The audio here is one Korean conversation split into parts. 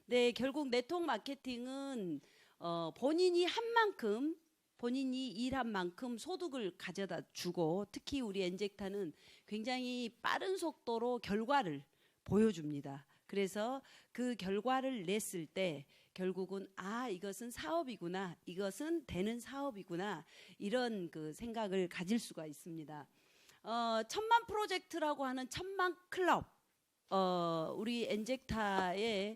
네, 결국 네트워크 마케팅은 본인이 한 만큼 본인이 일한 만큼 소득을 가져다 주고 특히 우리 엔젝타는 굉장히 빠른 속도로 결과를 보여줍니다. 그래서 그 결과를 냈을 때 결국은 이것은 사업이구나, 이것은 되는 사업이구나 이런 그 생각을 가질 수가 있습니다. 천만 프로젝트라고 하는 천만 클럽 우리 엔젝타에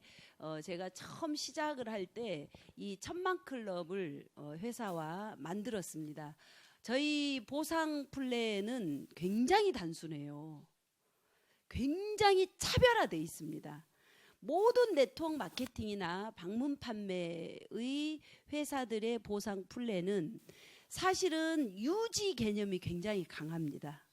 제가 처음 시작을 할 때 이 천만 클럽을 회사와 만들었습니다. 저희 보상 플랜은 굉장히 단순해요. 굉장히 차별화되어 있습니다. 모든 네트워크 마케팅이나 방문 판매의 회사들의 보상 플랜은 사실은 유지 개념이 굉장히 강합니다.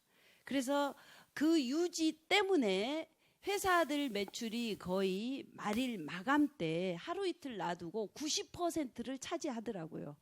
그래서 그 유지 때문에 회사들 매출이 거의 말일 마감 때 하루 이틀 놔두고 90%를 차지하더라고요.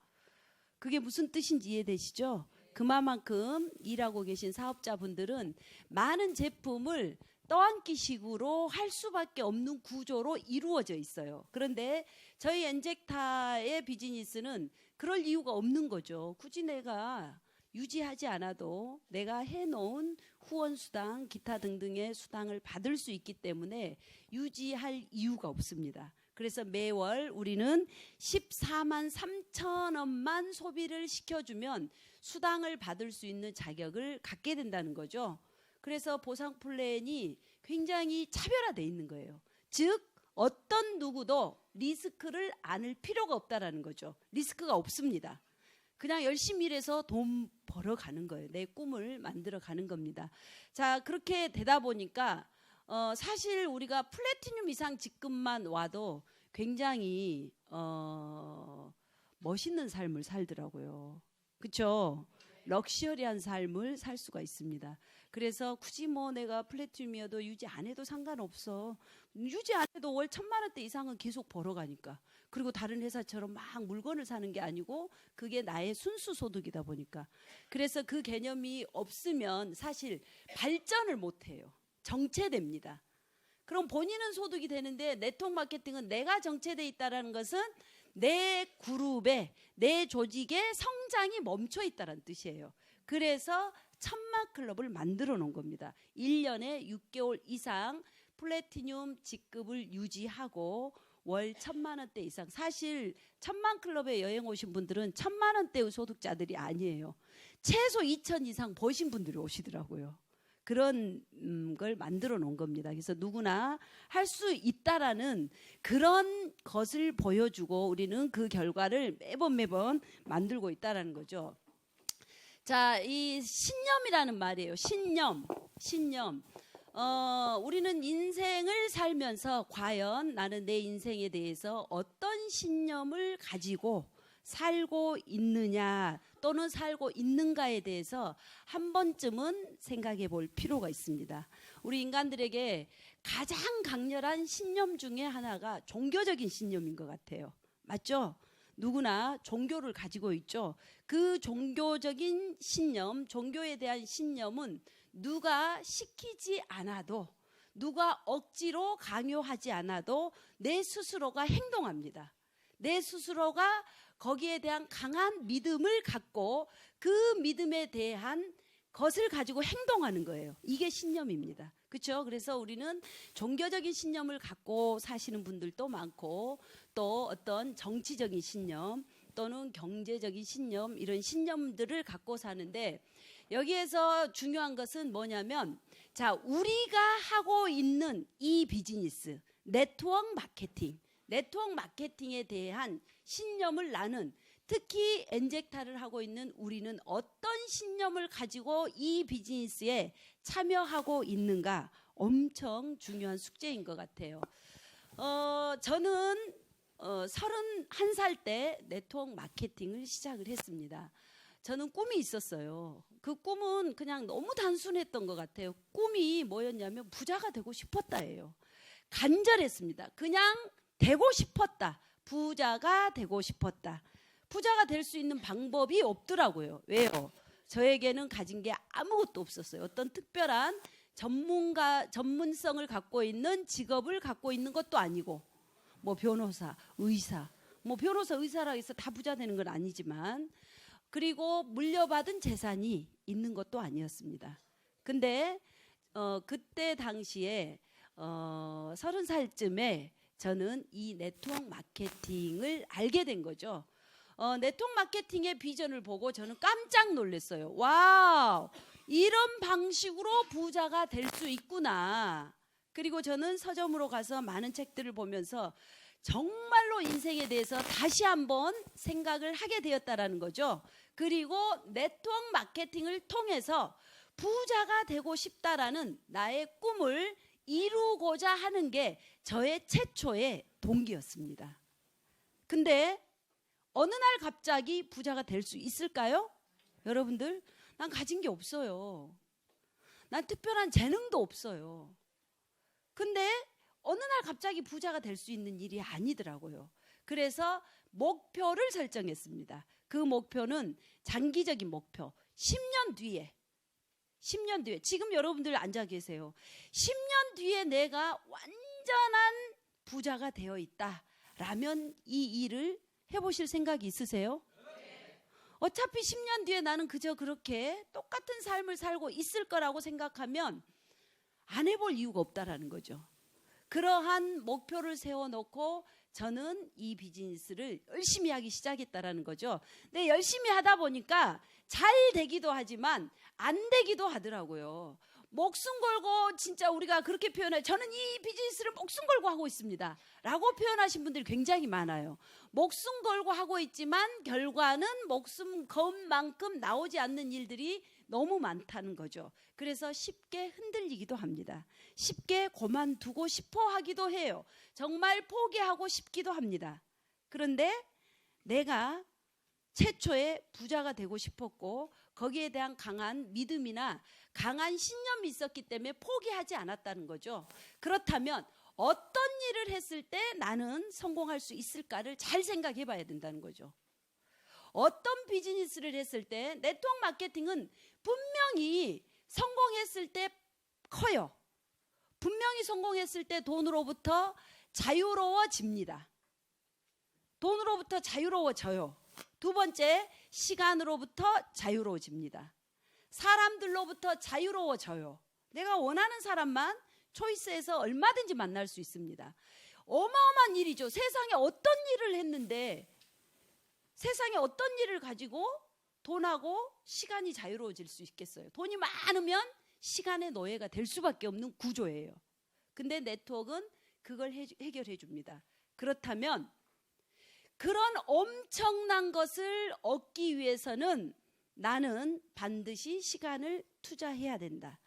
그게 무슨 뜻인지 이해되시죠? 그만큼 일하고 계신 사업자분들은 많은 제품을 떠안기식으로 할 수밖에 없는 구조로 이루어져 있어요. 그런데 저희 엔젝타의 비즈니스는 그럴 이유가 없는 거죠. 굳이 내가 유지하지 않아도 내가 해놓은 후원 수당, 기타 등등의 수당을 받을 수 있기 때문에 유지할 이유가 없습니다. 그래서 매월 우리는 14만 3천 원만 소비를 시켜주면 수당을 받을 수 있는 자격을 갖게 된다는 거죠. 그래서 보상 플랜이 굉장히 차별화되어 있는 거예요. 즉 어떤 누구도 리스크를 안을 필요가 없다라는 거죠. 리스크가 없습니다. 그냥 열심히 일해서 돈 벌어가는 거예요. 내 꿈을 만들어가는 겁니다. 자, 그렇게 되다 보니까 사실 우리가 플래티늄 이상 직급만 와도 굉장히 멋있는 삶을 살더라고요. 그렇죠? 럭셔리한 삶을 살 수가 있습니다. 그래서 굳이 뭐 내가 플래티늄이어도 유지 안 해도 상관없어. 유지 안 해도 월 1,000만 원대 이상은 계속 벌어가니까. 그리고 다른 회사처럼 막 물건을 사는 게 아니고 그게 나의 순수 소득이다 보니까. 그래서 그 개념이 없으면 사실 발전을 못 해요. 정체됩니다. 그럼 본인은 소득이 되는데 네트워크 마케팅은 내가 정체돼 있다는 것은 내 그룹에 내 조직의 성장이 멈춰 있다는 뜻이에요. 그래서 천만 클럽을 만들어 놓은 겁니다. 1년에 6개월 이상 플래티늄 직급을 유지하고 월 1,000만 원대 이상. 사실 천만 클럽에 여행 오신 분들은 1,000만 원대의 소득자들이 아니에요. 최소 2천 이상 버신 분들이 오시더라고요. 그런 걸 만들어 놓은 겁니다. 그래서 누구나 할 수 있다라는 그런 것을 보여주고 우리는 그 결과를 매번 만들고 있다라는 거죠. 자, 이 신념이라는 말이에요. 신념. 우리는 인생을 살면서 과연 나는 내 인생에 대해서 어떤 신념을 가지고 살고 있느냐 또는 살고 있는가에 대해서 한 번쯤은 생각해 볼 필요가 있습니다. 우리 인간들에게 가장 강렬한 신념 중에 하나가 종교적인 신념인 것 같아요. 맞죠? 누구나 종교를 가지고 있죠. 그 종교적인 신념, 종교에 대한 신념은 누가 시키지 않아도 누가 억지로 강요하지 않아도 내 스스로가 행동합니다. 내 스스로가 거기에 대한 강한 믿음을 갖고 그 믿음에 대한 것을 가지고 행동하는 거예요. 이게 신념입니다. 그렇죠? 그래서 우리는 종교적인 신념을 갖고 사시는 분들도 많고 또 어떤 정치적인 신념 또는 경제적인 신념 이런 신념들을 갖고 사는데 여기에서 중요한 것은 뭐냐면 자, 우리가 하고 있는 이 비즈니스 네트워크 마케팅에 대한 신념을 나는 특히 엔젝타를 하고 있는 우리는 어떤 신념을 가지고 이 비즈니스에 참여하고 있는가 엄청 중요한 숙제인 것 같아요. 저는 31살 때 네트워크 마케팅을 시작을 했습니다. 저는 꿈이 있었어요. 그 꿈은 그냥 너무 단순했던 것 같아요. 꿈이 뭐였냐면 부자가 되고 싶었다예요. 간절했습니다. 그냥 되고 싶었다. 부자가 되고 싶었다. 부자가 될 수 있는 방법이 없더라고요. 왜요? 저에게는 가진 게 아무것도 없었어요. 어떤 특별한 전문성을 갖고 있는 직업을 갖고 있는 것도 아니고 뭐 변호사, 의사, 뭐 변호사, 의사라 해서 다 부자 되는 건 아니지만, 그리고 물려받은 재산이 있는 것도 아니었습니다. 근데 그때 당시에 30살쯤에 저는 이 네트워크 마케팅을 알게 된 거죠. 네트워크 마케팅의 비전을 보고 저는 깜짝 놀랐어요. 와우, 이런 방식으로 부자가 될 수 있구나. 그리고 저는 서점으로 가서 많은 책들을 보면서 정말로 인생에 대해서 다시 한번 생각을 하게 되었다라는 거죠. 그리고 네트워크 마케팅을 통해서 부자가 되고 싶다라는 나의 꿈을 이루고자 하는 게 저의 최초의 동기였습니다. 근데 어느 날 갑자기 부자가 될 수 있을까요? 여러분들, 난 가진 게 없어요. 난 특별한 재능도 없어요. 근데 어느 날 갑자기 부자가 될 수 있는 일이 아니더라고요. 그래서 목표를 설정했습니다. 그 목표는 장기적인 목표. 10년 뒤에 지금 여러분들 앉아 계세요. 10년 뒤에 내가 완전한 부자가 되어 있다라면 이 일을 해보실 생각이 있으세요? 어차피 10년 뒤에 나는 그저 그렇게 똑같은 삶을 살고 있을 거라고 생각하면 안 해볼 이유가 없다라는 거죠. 그러한 목표를 세워놓고 저는 이 비즈니스를 열심히 하기 시작했다라는 거죠. 근데 열심히 하다 보니까 잘 되기도 하지만 안 되기도 하더라고요. 목숨 걸고, 진짜 우리가 그렇게 표현해요. 저는 이 비즈니스를 목숨 걸고 하고 있습니다 라고 표현하신 분들이 굉장히 많아요. 목숨 걸고 하고 있지만 결과는 목숨 건 만큼 나오지 않는 일들이 너무 많다는 거죠. 그래서 쉽게 흔들리기도 합니다. 쉽게 그만두고 싶어 하기도 해요. 정말 포기하고 싶기도 합니다. 그런데 내가 최초의 부자가 되고 싶었고 거기에 대한 강한 믿음이나 강한 신념이 있었기 때문에 포기하지 않았다는 거죠. 그렇다면 어떤 일을 했을 때 나는 성공할 수 있을까를 잘 생각해 봐야 된다는 거죠. 어떤 비즈니스를 했을 때 네트워크 마케팅은 분명히 성공했을 때 커요. 분명히 성공했을 때 돈으로부터 자유로워집니다. 돈으로부터 자유로워져요. 두 번째, 시간으로부터 자유로워집니다. 사람들로부터 자유로워져요. 내가 원하는 사람만 초이스해서 얼마든지 만날 수 있습니다. 어마어마한 일이죠. 세상에 어떤 일을 했는데, 세상에 어떤 일을 가지고 돈하고 시간이 자유로워질 수 있겠어요. 돈이 많으면 시간의 노예가 될 수밖에 없는 구조예요. 근데 네트워크는 그걸 해결해 줍니다. 그렇다면 그런 엄청난 것을 얻기 위해서는 나는 반드시 시간을 투자해야 된다.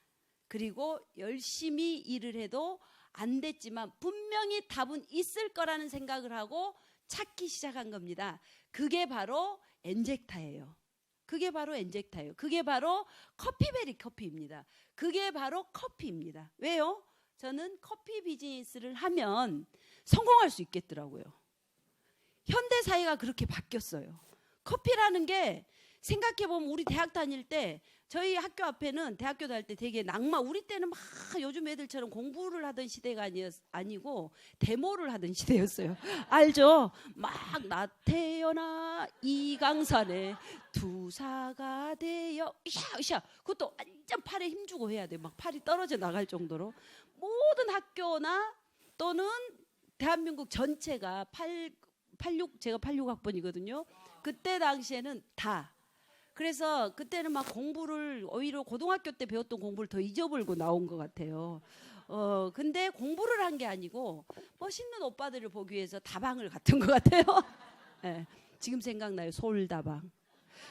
그리고 열심히 일을 해도 안 됐지만 분명히 답은 있을 거라는 생각을 하고 찾기 시작한 겁니다. 그게 바로 엔젝타예요. 그게 바로 엔젝타예요. 그게 바로 커피베리 커피입니다. 그게 바로 커피입니다. 왜요? 저는 커피 비즈니스를 하면 성공할 수 있겠더라고요. 현대 사회가 그렇게 바뀌었어요. 커피라는 게 생각해보면 우리 대학 다닐 때 저희 학교 앞에는 대학교 다닐 때 되게 우리 때는 막 요즘 애들처럼 공부를 하던 시대가 아니고 데모를 하던 시대였어요. 알죠? 막 나 태어나 이강산에 투사가 되어 으쌰 그것도 완전 팔에 힘주고 해야 돼. 막 팔이 떨어져 나갈 정도로 모든 학교나 또는 대한민국 전체가 86 제가 86학번이거든요. 그때 당시에는 다. 그래서 그때는 막 공부를 오히려 고등학교 때 배웠던 공부를 더 잊어버리고 나온 것 같아요. 근데 공부를 한 게 아니고 멋있는 오빠들을 보기 위해서 다방을 갔던 것 같아요. 네, 지금 생각나요. 서울다방.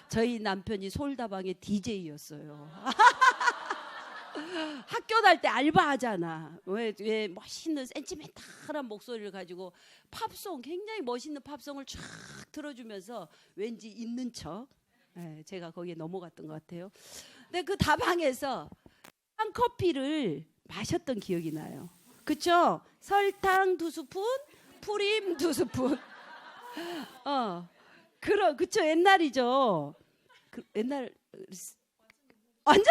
저희 남편이 서울다방의 DJ였어요. 학교 다닐 때 알바하잖아. 왜 멋있는 센티멘탈한 목소리를 가지고 팝송, 굉장히 멋있는 팝송을 쫙 틀어주면서 왠지 있는 척. 네, 제가 거기에 넘어갔던 것 같아요. 근데 그 다방에서 커피를 마셨던 기억이 나요. 그쵸? 설탕 2스푼, 프림 2스푼. 그쵸? 옛날이죠. 옛날 완전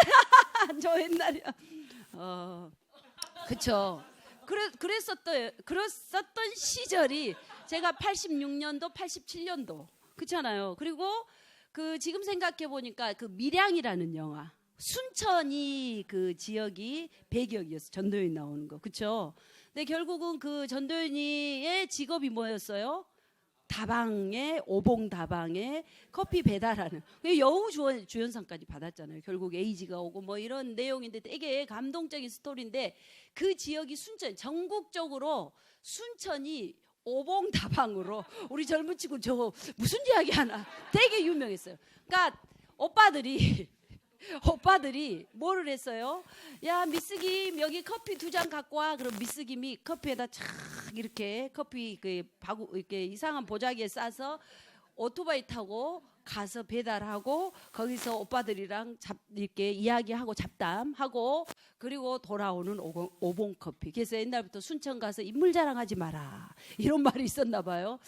저 옛날이야. 그쵸. 그랬었던 시절이 제가 86년도, 87년도 그렇잖아요. 그리고 그 지금 생각해 보니까 그 밀양이라는 영화, 순천이 그 지역이 배경이었어. 전도연이 나오는 거, 그렇죠? 근데 결국은 그 전도연이의 직업이 뭐였어요? 다방에, 오봉 다방에 커피 배달하는, 여우 주연상까지 받았잖아요. 결국 에이지가 오고 뭐 이런 내용인데 되게 감동적인 스토리인데, 그 지역이 순천, 전국적으로 순천이 오봉 다방으로 우리 젊은 친구 저 무슨 이야기 하나 되게 유명했어요. 그러니까 오빠들이 뭐를 했어요? 야, 미스김 여기 커피 2잔 갖고 와. 그럼 미스김이 커피에다 착 이렇게 커피 이렇게 이상한 보자기에 싸서 오토바이 타고 가서 배달하고, 거기서 오빠들이랑 이렇게 이야기하고 잡담하고, 그리고 돌아오는 오봉 커피. 그래서 옛날부터 순천 가서 인물 자랑하지 마라 이런 말이 있었나 봐요.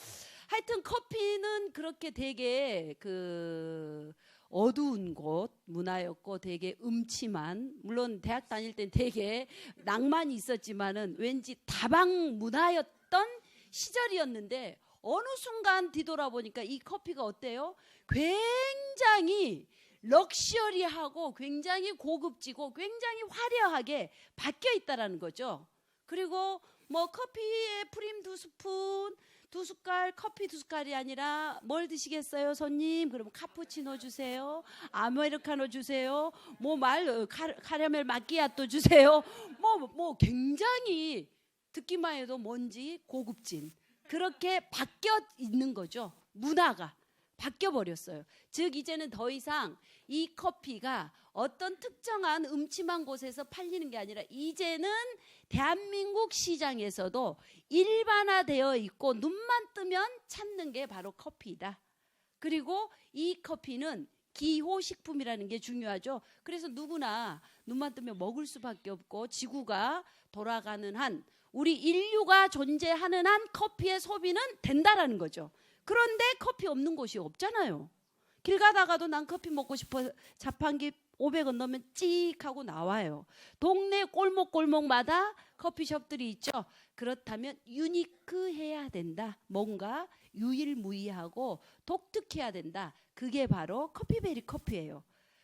하여튼 커피는 그렇게 되게 그 어두운 곳 문화였고, 되게 음침한, 물론 대학 다닐 땐 되게 낭만이 있었지만은 왠지 다방 문화였던 시절이었는데, 어느 순간 뒤돌아보니까 이 커피가 어때요? 굉장히 럭셔리하고 굉장히 고급지고 굉장히 화려하게 바뀌어 있다라는 거죠. 그리고 뭐 커피에 프림 2스푼, 2숟갈, 커피 2숟갈이 아니라 뭘 드시겠어요, 손님? 그러면 카푸치노 주세요, 아메리카노 주세요, 카라멜 마끼아또 주세요. 뭐 굉장히 듣기만 해도 뭔지 고급진, 그렇게 바뀌어 있는 거죠. 문화가 바뀌어 버렸어요. 즉 이제는 더 이상 이 커피가 어떤 특정한 음침한 곳에서 팔리는 게 아니라, 이제는 대한민국 시장에서도 일반화되어 있고 눈만 뜨면 찾는 게 바로 커피다. 그리고 이 커피는 기호식품이라는 게 중요하죠. 그래서 누구나 눈만 뜨면 먹을 수밖에 없고, 지구가 돌아가는 한, 우리 인류가 존재하는 한 커피의 소비는 된다라는 거죠. 그런데 커피 없는 곳이 없잖아요. 길 가다가도 난 커피 먹고 싶어, 자판기 500원 넣으면 찍 하고 나와요. 동네 골목골목마다 커피숍들이 있죠. 그렇다면 유니크해야 된다. 뭔가 유일무이하고 독특해야 된다. 그게 바로 커피베리 커피예요.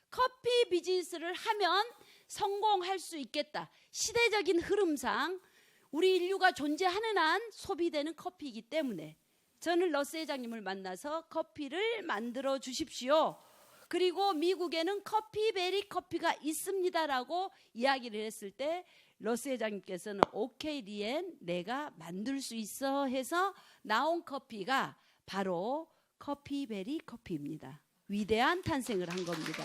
커피 비즈니스를 하면 성공할 수 있겠다. 시대적인 흐름상 우리 인류가 존재하는 한 소비되는 커피이기 때문에 저는 러스 회장님을 만나서 커피를 만들어 주십시오. 그리고 미국에는 커피베리 커피가 있습니다라고 이야기를 했을 때, 러스 회장님께서는 오케이 리엔, 내가 만들 수 있어 해서 나온 커피가 바로 커피베리 커피입니다. 위대한 탄생을 한 겁니다.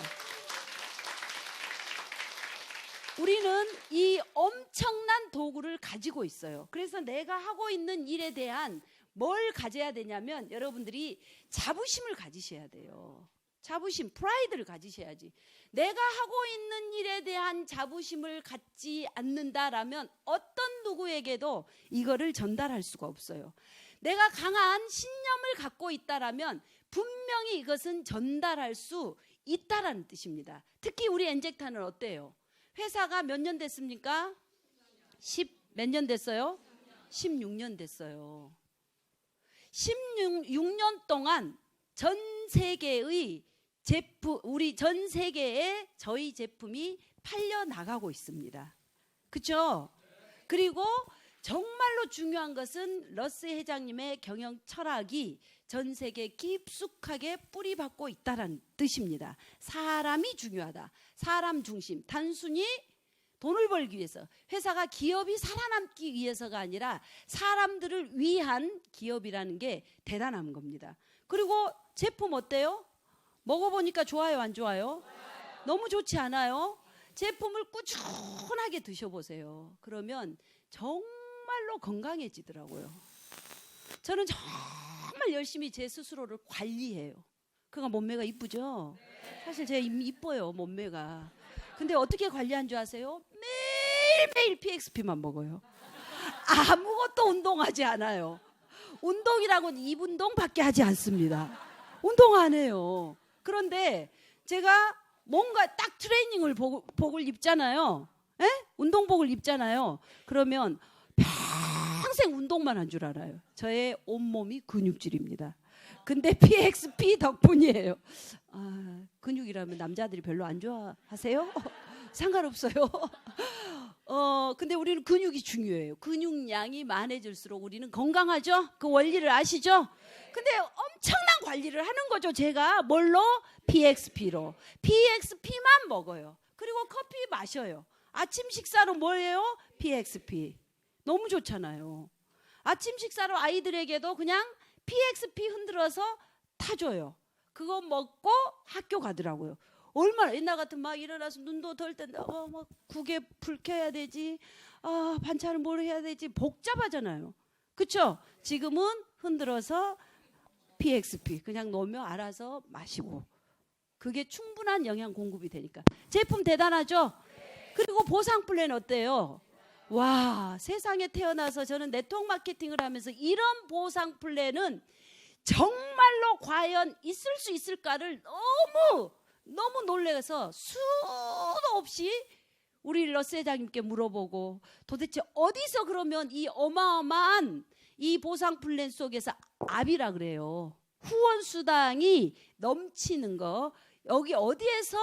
우리는 이 엄청난 도구를 가지고 있어요. 그래서 내가 하고 있는 일에 대한 뭘 가져야 되냐면, 여러분들이 자부심을 가지셔야 돼요. 자부심, 프라이드를 가지셔야지. 내가 하고 있는 일에 대한 자부심을 갖지 않는다라면 어떤 누구에게도 이거를 전달할 수가 없어요. 내가 강한 신념을 갖고 있다라면 분명히 이것은 전달할 수 있다라는 뜻입니다. 특히 우리 엔젝타는 어때요? 회사가 몇 년 됐습니까? 몇 년 됐어요? 16년 됐어요. 16년 동안 전 세계의 우리 전 세계에 저희 제품이 팔려 나가고 있습니다. 그렇죠? 그리고 정말로 중요한 것은 러스 회장님의 경영 철학이 전 세계에 깊숙하게 뿌리박고 있다는 뜻입니다. 사람이 중요하다. 사람 중심. 단순히 돈을 벌기 위해서, 회사가 기업이 살아남기 위해서가 아니라 사람들을 위한 기업이라는 게 대단한 겁니다. 그리고 제품 어때요? 먹어보니까 좋아요, 안 좋아요? 너무 좋지 않아요? 제품을 꾸준하게 드셔보세요. 그러면 정말로 건강해지더라고요. 저는 정말 열심히 제 스스로를 관리해요. 그가 몸매가 이쁘죠? 사실 제가 이뻐요, 몸매가. 근데 어떻게 관리한 줄 아세요? 매일매일 PXP만 먹어요. 아무것도 운동하지 않아요. 운동이라고는 입운동밖에 하지 않습니다. 운동 안 해요. 그런데 제가 뭔가 딱 트레이닝을 복을 입잖아요. 에? 운동복을 입잖아요. 그러면 평생 운동만 한 줄 알아요. 저의 온몸이 근육질입니다. 근데 PXP 덕분이에요. 아, 근육이라면 남자들이 별로 안 좋아하세요? 상관없어요. 근데 우리는 근육이 중요해요. 근육량이 많아질수록 우리는 건강하죠? 그 원리를 아시죠? 근데 엄청난 관리를 하는 거죠. 제가 뭘로? PXP로. PXP만 먹어요. 그리고 커피 마셔요. 아침 식사로 뭐예요? PXP. 너무 좋잖아요. 아침 식사로 아이들에게도 그냥 PXP 흔들어서 타줘요. 그거 먹고 학교 가더라고요. 얼마나 옛날 같으면 막 일어나서 눈도 덜 땐데 막 국에 불 켜야 되지, 반찬을 뭘 해야 되지, 복잡하잖아요. 그렇죠? 지금은 흔들어서 PXP 그냥 놓으면 알아서 마시고, 그게 충분한 영양 공급이 되니까 제품 대단하죠? 그리고 보상 플랜 어때요? 와, 세상에 태어나서 저는 네트워크 마케팅을 하면서 이런 보상 플랜은 정말로 과연 있을 수 있을까를 너무 놀라서 수도 없이 우리 러스 회장님께 물어보고, 도대체 어디서 그러면 이 어마어마한 이 보상 플랜 속에서 압이라 그래요. 후원 수당이 넘치는 거, 여기 어디에서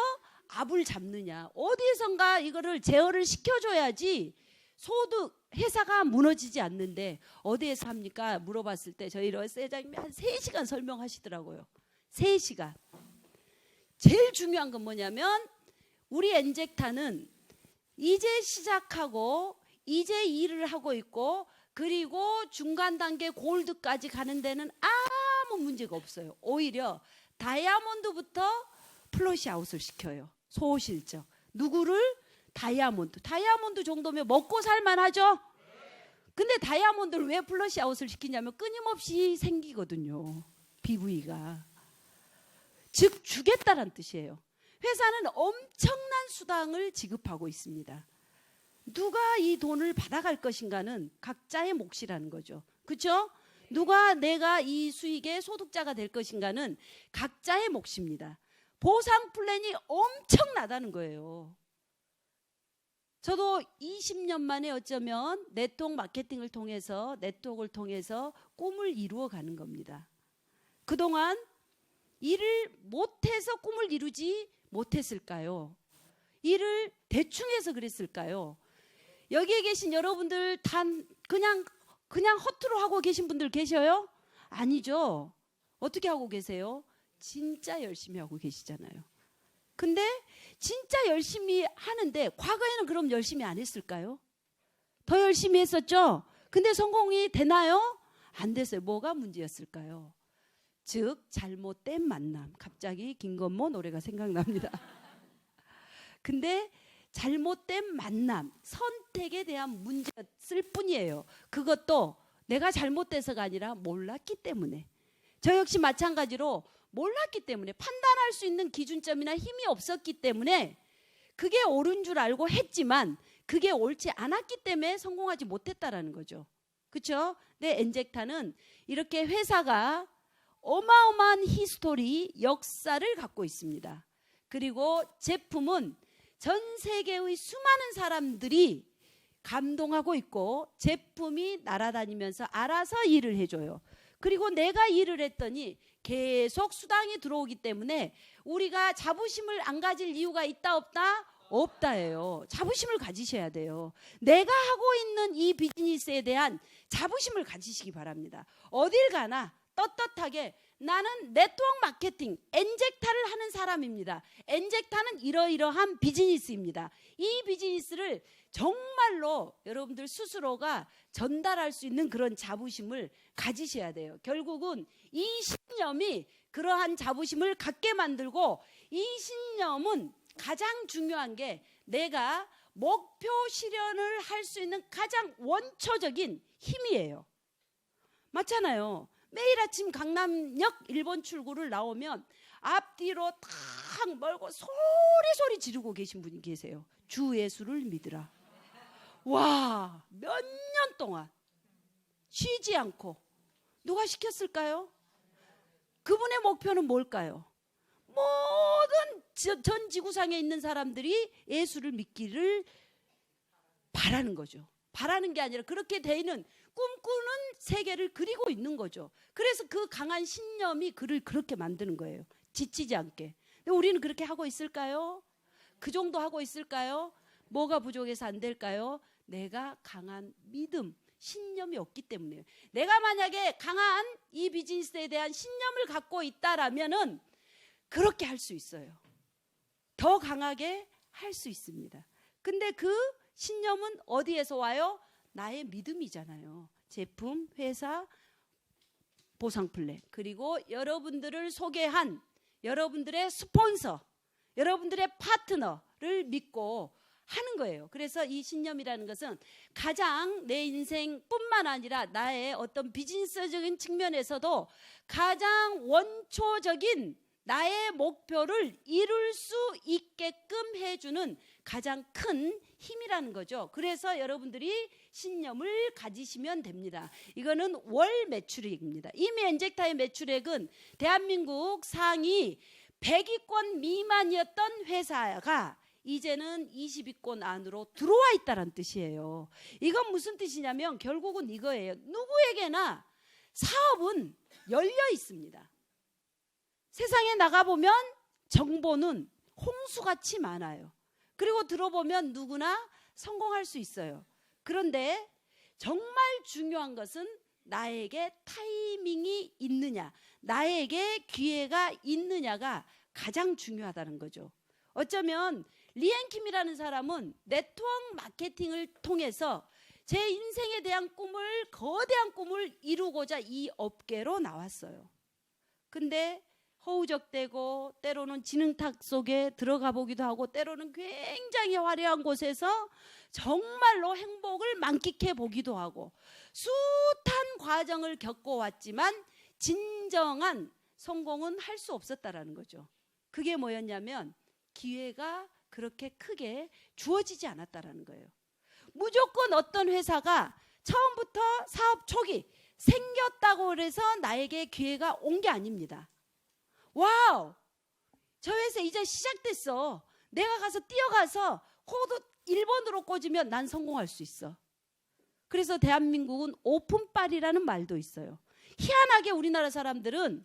압을 잡느냐, 어디에선가 이거를 제어를 시켜줘야지 소득 회사가 무너지지 않는데 어디에서 합니까? 물어봤을 때 저희 러스 회장님이 한 3시간 설명하시더라고요. 3시간. 제일 중요한 건 뭐냐면 우리 엔젝타는 이제 시작하고 이제 일을 하고 있고, 그리고 중간 단계 골드까지 가는 데는 아무 문제가 없어요. 오히려 다이아몬드부터 플러시 아웃을 시켜요. 소실적. 누구를? 다이아몬드 정도면 먹고 살만하죠? 근데 다이아몬드를 왜 플러시 아웃을 시키냐면 끊임없이 생기거든요. BV가. 즉 주겠다란 뜻이에요. 회사는 엄청난 수당을 지급하고 있습니다. 누가 이 돈을 받아갈 것인가는 각자의 몫이라는 거죠. 그렇죠? 누가 내가 이 수익의 소득자가 될 것인가는 각자의 몫입니다. 보상 플랜이 엄청나다는 거예요. 저도 20년 만에 어쩌면 네트워크 마케팅을 통해서, 네트워크를 통해서 꿈을 이루어가는 겁니다. 그동안 일을 못해서 꿈을 이루지 못했을까요? 일을 대충 해서 그랬을까요? 여기에 계신 여러분들 단 그냥 허투루 하고 계신 분들 계셔요? 아니죠. 어떻게 하고 계세요? 진짜 열심히 하고 계시잖아요. 근데 진짜 열심히 하는데 과거에는 그럼 열심히 안 했을까요? 더 열심히 했었죠? 근데 성공이 되나요? 안 됐어요. 뭐가 문제였을까요? 즉 잘못된 만남. 갑자기 김건모 노래가 생각납니다. 근데 잘못된 만남, 선택에 대한 문제였을 뿐이에요. 그것도 내가 잘못돼서가 아니라 몰랐기 때문에. 저 역시 마찬가지로 몰랐기 때문에, 판단할 수 있는 기준점이나 힘이 없었기 때문에 그게 옳은 줄 알고 했지만 그게 옳지 않았기 때문에 성공하지 못했다라는 거죠. 그렇죠? 근데 엔젝타는 이렇게 회사가 어마어마한 히스토리, 역사를 갖고 있습니다. 그리고 제품은 전 세계의 수많은 사람들이 감동하고 있고, 제품이 날아다니면서 알아서 일을 해줘요. 그리고 내가 일을 했더니 계속 수당이 들어오기 때문에 우리가 자부심을 안 가질 이유가 있다 없다? 없다예요. 자부심을 가지셔야 돼요. 내가 하고 있는 이 비즈니스에 대한 자부심을 가지시기 바랍니다. 어딜 가나 떳떳하게 나는 네트워크 마케팅, 엔젝타를 하는 사람입니다. 엔젝타는 이러이러한 비즈니스입니다. 이 비즈니스를 정말로 여러분들 스스로가 전달할 수 있는 그런 자부심을 가지셔야 돼요. 결국은 이 신념이 그러한 자부심을 갖게 만들고, 이 신념은 가장 중요한 게 내가 목표 실현을 할 수 있는 가장 원초적인 힘이에요. 맞잖아요. 매일 아침 강남역 1번 출구를 나오면 앞뒤로 탁 멀고 소리 지르고 계신 분이 계세요. 주 예수를 믿으라. 와, 몇 년 동안 쉬지 않고. 누가 시켰을까요? 그분의 목표는 뭘까요? 모든 전 지구상에 있는 사람들이 예수를 믿기를 바라는 거죠. 바라는 게 아니라 그렇게 되는 꿈꾸는 세계를 그리고 있는 거죠. 그래서 그 강한 신념이 그를 그렇게 만드는 거예요. 지치지 않게. 근데 우리는 그렇게 하고 있을까요? 그 정도 하고 있을까요? 뭐가 부족해서 안 될까요? 내가 강한 믿음, 신념이 없기 때문이에요. 내가 만약에 강한 이 비즈니스에 대한 신념을 갖고 있다라면은 그렇게 할 수 있어요. 더 강하게 할 수 있습니다. 근데 그 신념은 어디에서 와요? 나의 믿음이잖아요. 제품, 회사, 보상 플랜, 그리고 여러분들을 소개한 여러분들의 스폰서, 여러분들의 파트너를 믿고 하는 거예요. 그래서 이 신념이라는 것은 가장 내 인생뿐만 아니라 나의 어떤 비즈니스적인 측면에서도 가장 원초적인 나의 목표를 이룰 수 있게끔 해주는 가장 큰 힘이라는 거죠. 그래서 여러분들이 신념을 가지시면 됩니다. 이거는 월 매출액입니다. 이미 엔젝타의 매출액은 대한민국 상위 100위권 미만이었던 회사가 이제는 20위권 안으로 들어와 있다는 뜻이에요. 이건 무슨 뜻이냐면 결국은 이거예요. 누구에게나 사업은 열려 있습니다. 세상에 나가보면 정보는 홍수같이 많아요. 그리고 들어보면 누구나 성공할 수 있어요. 그런데 정말 중요한 것은 나에게 타이밍이 있느냐, 나에게 기회가 있느냐가 가장 중요하다는 거죠. 어쩌면 리앤킴이라는 사람은 네트워크 마케팅을 통해서 제 인생에 대한 꿈을, 거대한 꿈을 이루고자 이 업계로 나왔어요. 근데 허우적대고 때로는 진흙탕 속에 들어가 보기도 하고 때로는 굉장히 화려한 곳에서 정말로 행복을 만끽해 보기도 하고 숱한 과정을 겪어왔지만 진정한 성공은 할 수 없었다라는 거죠. 그게 뭐였냐면 기회가 그렇게 크게 주어지지 않았다라는 거예요. 무조건 어떤 회사가 처음부터 사업 초기 생겼다고 해서 나에게 기회가 온 게 아닙니다. 와우! 저 회사 이제 시작됐어. 내가 가서 뛰어가서 코드 1번으로 꽂으면 난 성공할 수 있어. 그래서 대한민국은 오픈빨이라는 말도 있어요. 희한하게 우리나라 사람들은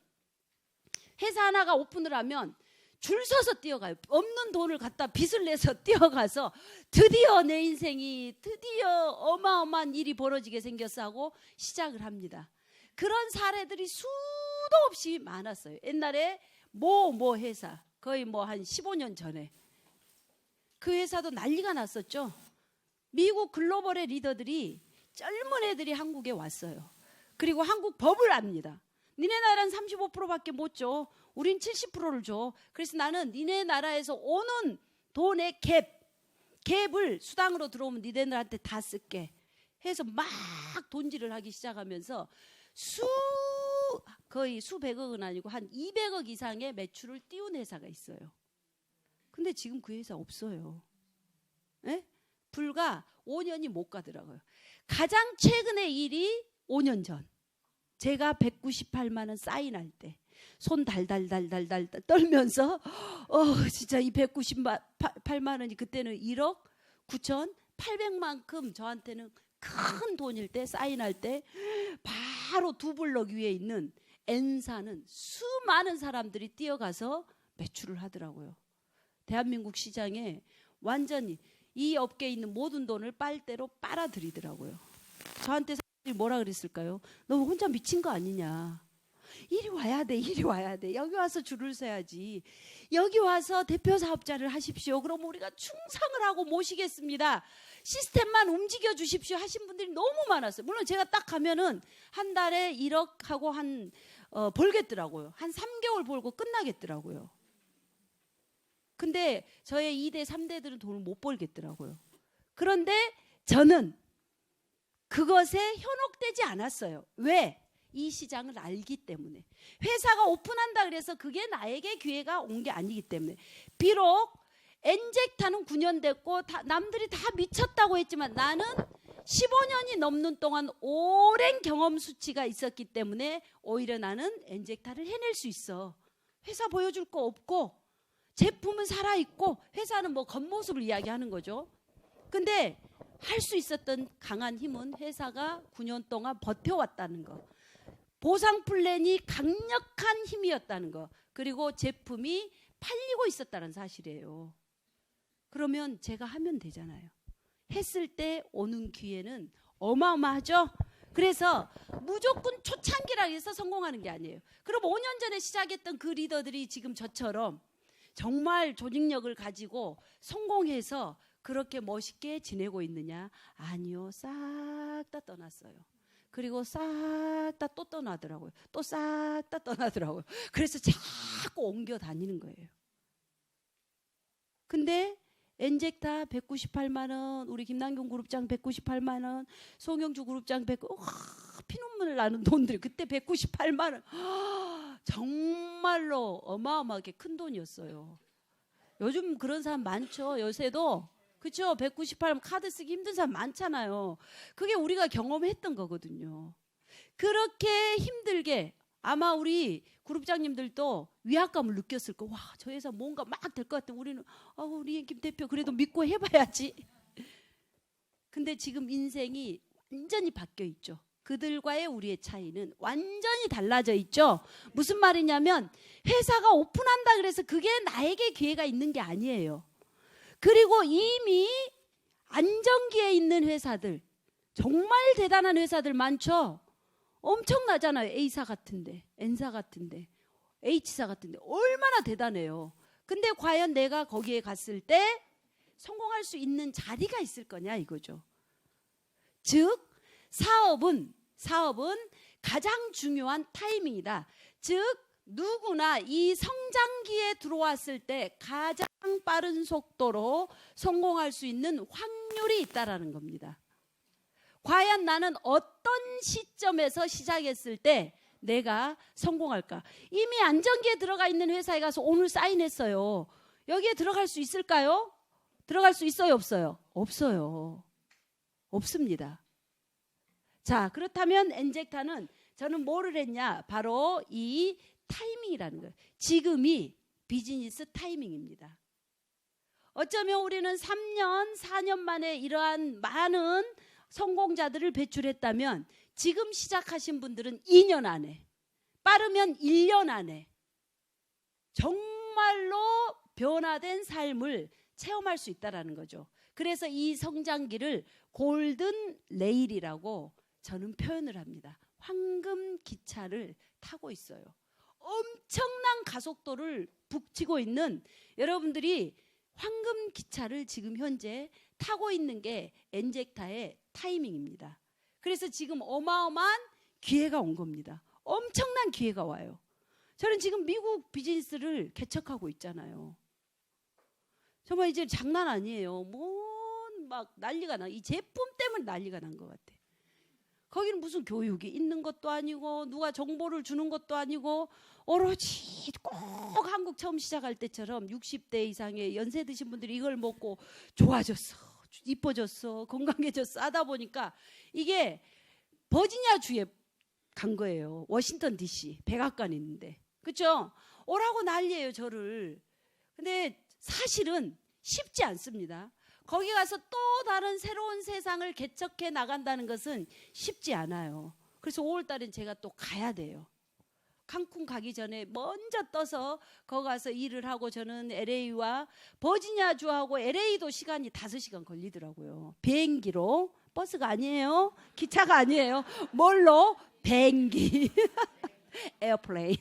회사 하나가 오픈을 하면 줄 서서 뛰어가요. 없는 돈을 갖다 빚을 내서 뛰어가서 드디어 내 인생이 드디어 어마어마한 일이 벌어지게 생겼어 하고 시작을 합니다. 그런 사례들이 수도 없이 많았어요. 옛날에 뭐 회사 거의 뭐 한 15년 전에 그 회사도 난리가 났었죠. 미국 글로벌의 리더들이 젊은 애들이 한국에 왔어요. 그리고 한국 법을 압니다. 니네 나라는 35%밖에 못 줘. 우린 70%를 줘. 그래서 나는 니네 나라에서 오는 돈의 갭을 수당으로 들어오면 니네들한테 다 쓸게 해서 막 돈질을 하기 시작하면서 거의 수백억은 아니고 한 200억 이상의 매출을 띄운 회사가 있어요. 근데 지금 그 회사 없어요. 에? 불과 5년이 못 가더라고요. 가장 최근의 일이 5년 전. 제가 198만 원 사인할 때 손 달달달달달 떨면서 진짜 이 198만 원이 그때는 1억 9,800만큼 저한테는 큰 돈일 때 사인할 때 바로 두 블럭 위에 있는 N사는 수많은 사람들이 뛰어가서 매출을 하더라고요. 대한민국 시장에 완전히 이 업계에 있는 모든 돈을 빨대로 빨아들이더라고요. 저한테 사람들이 뭐라 그랬을까요? 너 혼자 미친 거 아니냐. 이리 와야 돼, 이리 와야 돼. 여기 와서 줄을 서야지. 여기 와서 대표 사업자를 하십시오. 그럼 우리가 충성을 하고 모시겠습니다. 시스템만 움직여 주십시오 하신 분들이 너무 많았어요. 물론 제가 딱 가면은 한 달에 1억 하고 벌겠더라고요. 한 3개월 벌고 끝나겠더라고요. 근데 저의 2대, 3대들은 돈을 못 벌겠더라고요. 그런데 저는 그것에 현혹되지 않았어요. 왜? 이 시장을 알기 때문에. 회사가 오픈한다 그래서 그게 나에게 기회가 온 게 아니기 때문에. 비록 엔젝타는 9년 됐고 남들이 다 미쳤다고 했지만 나는 15년이 넘는 동안 오랜 경험 수치가 있었기 때문에 오히려 나는 엔젝타를 해낼 수 있어. 회사 보여줄 거 없고 제품은 살아있고 회사는 뭐 겉모습을 이야기하는 거죠. 근데 할 수 있었던 강한 힘은 회사가 9년 동안 버텨왔다는 거. 보상 플랜이 강력한 힘이었다는 거. 그리고 제품이 팔리고 있었다는 사실이에요. 그러면 제가 하면 되잖아요. 했을 때 오는 기회는 어마어마하죠. 그래서 무조건 초창기라 해서 성공하는 게 아니에요. 그럼 5년 전에 시작했던 그 리더들이 지금 저처럼 정말 조직력을 가지고 성공해서 그렇게 멋있게 지내고 있느냐? 아니요. 싹 다 떠났어요. 그리고 싹 다 또 떠나더라고요. 또 싹 다 떠나더라고요. 그래서 자꾸 옮겨 다니는 거예요. 근데 엔젝타 198만 원, 우리 김남경 그룹장 198만 원, 송영주 그룹장 피눈물 나는 돈들이 그때 198만 원. 정말로 어마어마하게 큰 돈이었어요. 요즘 그런 사람 많죠. 요새도 그렇죠. 198만 카드 쓰기 힘든 사람 많잖아요. 그게 우리가 경험했던 거거든요. 그렇게 힘들게 아마 우리 그룹장님들도 위압감을 느꼈을 거. 와, 저 회사 뭔가 막 될 것 같아. 우리는 우리 김 대표 그래도 믿고 해봐야지. 근데 지금 인생이 완전히 바뀌어 있죠. 그들과의 우리의 차이는 완전히 달라져 있죠. 무슨 말이냐면 회사가 오픈한다 그래서 그게 나에게 기회가 있는 게 아니에요. 그리고 이미 안정기에 있는 회사들, 정말 대단한 회사들 많죠. 엄청나잖아요. A사 같은데, N사 같은데, H사 같은데 얼마나 대단해요. 근데 과연 내가 거기에 갔을 때 성공할 수 있는 자리가 있을 거냐 이거죠. 즉 사업은 가장 중요한 타이밍이다. 즉 누구나 이 성장기에 들어왔을 때 가장 빠른 속도로 성공할 수 있는 확률이 있다라는 겁니다. 과연 나는 어떤 시점에서 시작했을 때 내가 성공할까? 이미 안정기에 들어가 있는 회사에 가서 오늘 사인했어요. 여기에 들어갈 수 있을까요? 들어갈 수 있어요, 없어요? 없어요. 없습니다. 자, 그렇다면 엔젝타는 저는 뭐를 했냐? 바로 이 타이밍이라는 거예요. 지금이 비즈니스 타이밍입니다. 어쩌면 우리는 3년, 4년 만에 이러한 많은 성공자들을 배출했다면 지금 시작하신 분들은 2년 안에, 빠르면 1년 안에 정말로 변화된 삶을 체험할 수 있다는 거죠. 그래서 이 성장기를 골든 레일이라고 저는 표현을 합니다. 황금 기차를 타고 있어요. 엄청난 가속도를 북치고 있는 여러분들이 황금 기차를 지금 현재 타고 있는 게 엔젝타의 타이밍입니다. 그래서 지금 어마어마한 기회가 온 겁니다. 엄청난 기회가 와요. 저는 지금 미국 비즈니스를 개척하고 있잖아요. 정말 이제 장난 아니에요. 막 난리가 나. 이 제품 때문에 난리가 난 것 같아. 거기는 무슨 교육이 있는 것도 아니고 누가 정보를 주는 것도 아니고 오로지 꼭 한국 처음 시작할 때처럼 60대 이상의 연세 드신 분들이 이걸 먹고 좋아졌어, 이뻐졌어, 건강해졌어 하다 보니까 이게 버지니아주에 간 거예요. 워싱턴 DC 백악관 있는데. 그렇죠? 오라고 난리예요 저를. 근데 사실은 쉽지 않습니다. 거기 가서 또 다른 새로운 세상을 개척해 나간다는 것은 쉽지 않아요. 그래서 5월 달엔 제가 또 가야 돼요. 칸쿤 가기 전에 먼저 떠서 거기 가서 일을 하고 저는 LA와 버지니아주하고 LA도 시간이 5시간 걸리더라고요. 비행기로. 버스가 아니에요. 기차가 아니에요. 뭘로? 비행기. 에어플레인.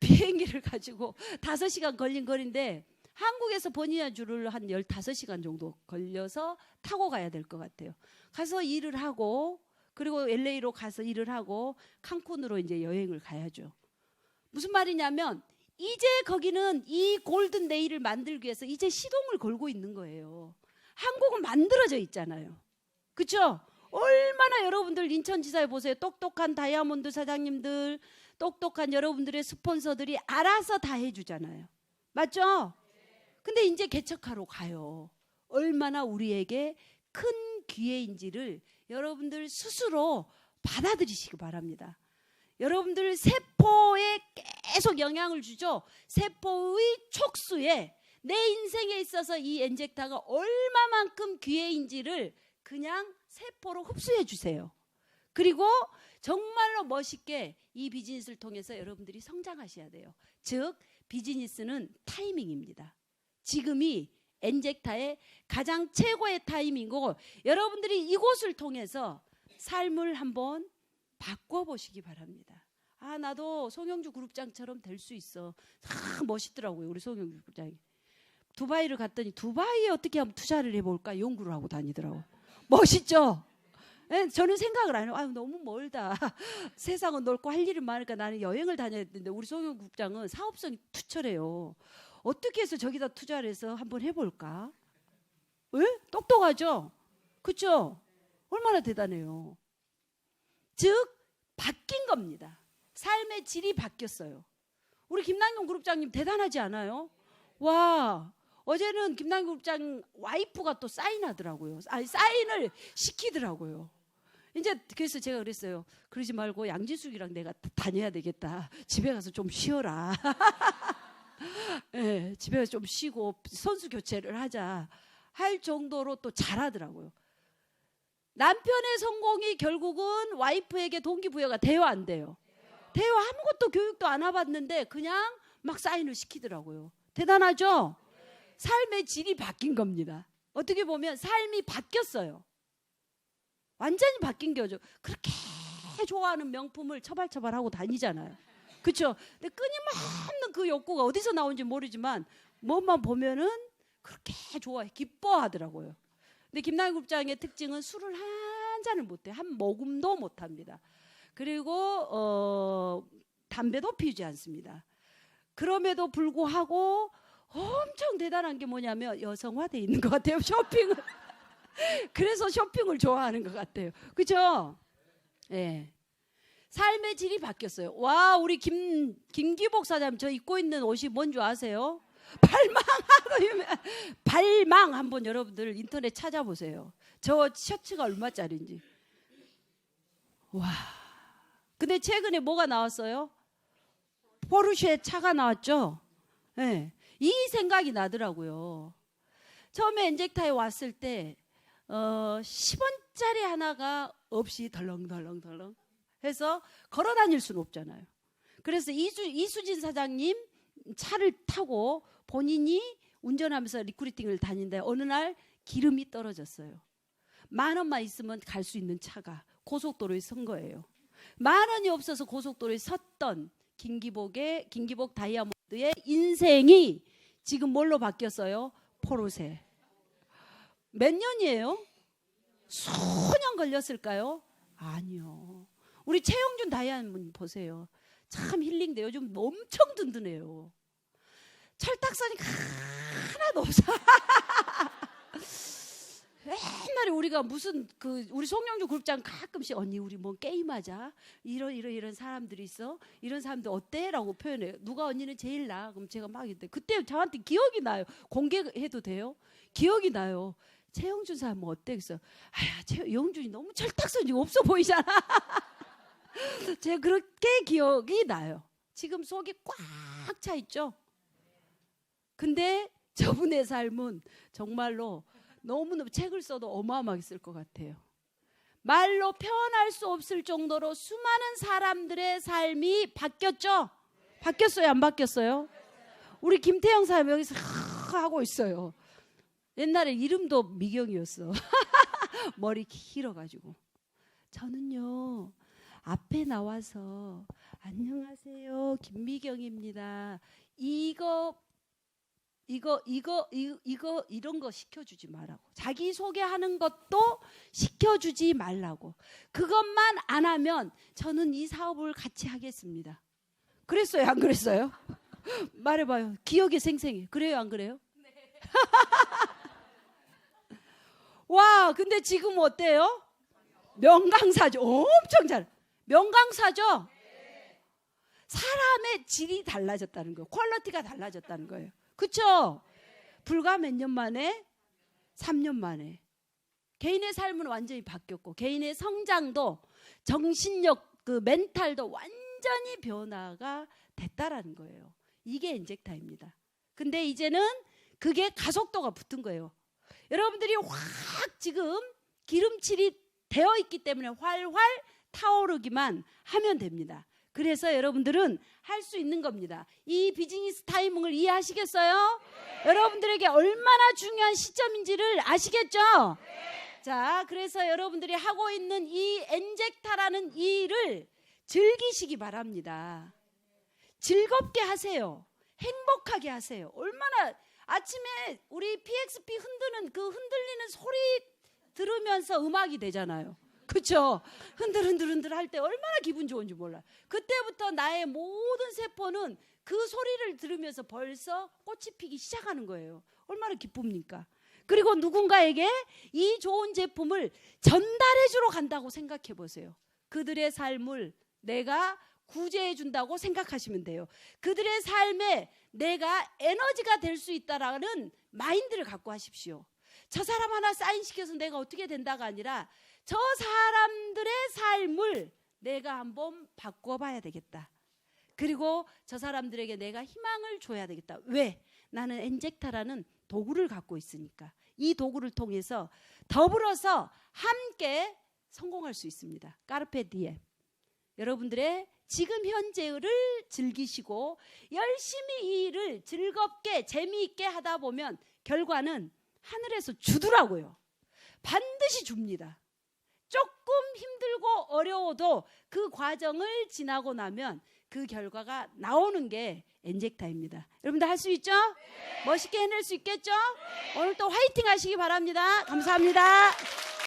비행기를 가지고 5시간 걸린 거리인데 한국에서 버지니아주를 한 15시간 정도 걸려서 타고 가야 될 것 같아요. 가서 일을 하고 그리고 LA로 가서 일을 하고 칸쿤으로 이제 여행을 가야죠. 무슨 말이냐면 이제 거기는 이 골든 레일을 만들기 위해서 이제 시동을 걸고 있는 거예요. 한국은 만들어져 있잖아요. 그렇죠? 얼마나 여러분들 인천지사에 보세요. 똑똑한 다이아몬드 사장님들, 똑똑한 여러분들의 스폰서들이 알아서 다 해주잖아요. 맞죠? 근데 이제 개척하러 가요. 얼마나 우리에게 큰 기회인지를 여러분들 스스로 받아들이시기 바랍니다. 여러분들 세포에 계속 영향을 주죠. 세포의 촉수에 내 인생에 있어서 이 엔젝타가 얼마만큼 기회인지를 그냥 세포로 흡수해 주세요. 그리고 정말로 멋있게 이 비즈니스를 통해서 여러분들이 성장하셔야 돼요. 즉 비즈니스는 타이밍입니다. 지금이 엔젝타의 가장 최고의 타이밍이고 여러분들이 이곳을 통해서 삶을 한번 바꿔보시기 바랍니다. 아, 나도 송영주 그룹장처럼 될 수 있어. 아, 멋있더라고요, 우리 송영주 그룹장이. 두바이를 갔더니 두바이에 어떻게 하면 투자를 해볼까 연구를 하고 다니더라고요. 멋있죠? 네, 저는 생각을 안 해요. 아, 너무 멀다. 세상은 넓고 할 일이 많으니까 나는 여행을 다녀야 되는데 우리 송영주 그룹장은 사업성이 투철해요. 어떻게 해서 저기다 투자를 해서 한번 해볼까? 왜? 똑똑하죠? 그렇죠? 얼마나 대단해요. 즉 바뀐 겁니다. 삶의 질이 바뀌었어요. 우리 김남경 그룹장님 대단하지 않아요? 와, 어제는 김남경 그룹장 와이프가 또 사인하더라고요. 아니, 사인을 시키더라고요. 이제 그래서 제가 그랬어요. 그러지 말고 양지숙이랑 내가 다녀야 되겠다. 집에 가서 좀 쉬어라. 네, 집에 가서 좀 쉬고 선수 교체를 하자 할 정도로 또 잘하더라고요. 남편의 성공이 결국은 와이프에게 동기부여가 돼요, 안 돼요? 돼요. 아무것도 교육도 안 해봤는데 그냥 막 사인을 시키더라고요. 대단하죠? 삶의 질이 바뀐 겁니다. 어떻게 보면 삶이 바뀌었어요. 완전히 바뀐 거죠. 그렇게 좋아하는 명품을 처발처발하고 다니잖아요. 그렇죠? 근데 끊임없는 그 욕구가 어디서 나온지 모르지만 뭐만 보면은 그렇게 좋아해, 기뻐하더라고요. 근데 김남경 그룹장의 특징은 술을 한 잔을 못해요. 한 모금도 못합니다. 그리고 담배도 피우지 않습니다. 그럼에도 불구하고 엄청 대단한 게 뭐냐면 여성화되어 있는 것 같아요. 쇼핑을. 그래서 쇼핑을 좋아하는 것 같아요. 그렇죠? 네. 삶의 질이 바뀌었어요. 와, 우리 김기복 사장님 저 입고 있는 옷이 뭔지 아세요? 발망 한번 여러분들 인터넷 찾아보세요. 저 셔츠가 얼마짜리인지. 와. 근데 최근에 뭐가 나왔어요? 포르쉐 차가 나왔죠. 네. 이 생각이 나더라고요. 처음에 엔젝타에 왔을 때 10원짜리 하나가 없이 덜렁덜렁 해서 걸어 다닐 수는 없잖아요. 그래서 이수진 사장님 차를 타고 본인이 운전하면서 리크루팅을 다닌데 어느 날 기름이 떨어졌어요. 10,000원만 있으면 갈 수 있는 차가 고속도로에 선 거예요. 10,000원이 없어서 고속도로에 섰던 김기복 다이아몬드의 인생이 지금 뭘로 바뀌었어요? 포르쉐. 몇 년이에요? 수년 걸렸을까요? 아니요. 우리 최영준 다이아몬드 보세요. 참 힐링돼. 요즘 엄청 든든해요. 철딱선이 하나도 없어. 옛날에 우리가 무슨 우리 송영주 그룹장 가끔씩 언니 우리 뭐 게임하자 이런 사람들이 있어. 이런 사람들 어때? 라고 표현해요. 누가 언니는 제일 나? 그럼 제가 막 이때 그때 저한테 기억이 나요. 공개해도 돼요? 기억이 나요. 최영준 사람 뭐 어때? 그래서 영준이 너무 철딱선이 없어 보이잖아. 제가 그렇게 기억이 나요. 지금 속이 꽉 차 있죠. 근데 저분의 삶은 정말로 너무너무 책을 써도 어마어마하게 쓸 것 같아요. 말로 표현할 수 없을 정도로 수많은 사람들의 삶이 바뀌었죠? 바뀌었어요? 안 바뀌었어요? 우리 김태형 사람 여기서 하고 있어요. 옛날에 이름도 미경이었어. 머리 길어가지고. 저는요 앞에 나와서 안녕하세요 김미경입니다. 이런 거 시켜주지 말라고. 자기 소개하는 것도 시켜주지 말라고. 그것만 안 하면 저는 이 사업을 같이 하겠습니다. 그랬어요? 안 그랬어요? 말해봐요. 기억이 생생해. 그래요? 안 그래요? 네. 와, 근데 지금 어때요? 명강사죠. 엄청 잘. 명강사죠? 사람의 질이 달라졌다는 거예요. 퀄리티가 달라졌다는 거예요. 그렇죠? 불과 몇 년 만에 3년 만에 개인의 삶은 완전히 바뀌었고 개인의 성장도 정신력 그 멘탈도 완전히 변화가 됐다라는 거예요. 이게 엔젝타입니다. 근데 이제는 그게 가속도가 붙은 거예요. 여러분들이 확 지금 기름칠이 되어 있기 때문에 활활 타오르기만 하면 됩니다. 그래서 여러분들은 할 수 있는 겁니다. 이 비즈니스 타이밍을 이해하시겠어요? 여러분들에게 얼마나 중요한 시점인지를 아시겠죠? 자, 그래서 여러분들이 하고 있는 이 엔젝타라는 일을 즐기시기 바랍니다. 즐겁게 하세요. 행복하게 하세요. 얼마나 아침에 우리 PXP 흔드는 그 흔들리는 소리 들으면서 음악이 되잖아요. 그렇죠? 흔들흔들 할 때 얼마나 기분 좋은지 몰라요. 그때부터 나의 모든 세포는 그 소리를 들으면서 벌써 꽃이 피기 시작하는 거예요. 얼마나 기쁩니까? 그리고 누군가에게 이 좋은 제품을 전달해 주러 간다고 생각해 보세요. 그들의 삶을 내가 구제해 준다고 생각하시면 돼요. 그들의 삶에 내가 에너지가 될 수 있다라는 마인드를 갖고 하십시오. 저 사람 하나 사인시켜서 내가 어떻게 된다가 아니라 저 사람들의 삶을 내가 한번 바꿔봐야 되겠다. 그리고 저 사람들에게 내가 희망을 줘야 되겠다. 왜? 나는 엔젝타라는 도구를 갖고 있으니까. 이 도구를 통해서 더불어서 함께 성공할 수 있습니다. 까르페 디엠. 여러분들의 지금 현재를 즐기시고 열심히 이 일을 즐겁게 재미있게 하다 보면 결과는 하늘에서 주더라고요. 반드시 줍니다. 조금 힘들고 어려워도 그 과정을 지나고 나면 그 결과가 나오는 게 엔젝타입니다. 여러분들 할 수 있죠? 멋있게 해낼 수 있겠죠? 오늘 또 화이팅 하시기 바랍니다. 감사합니다.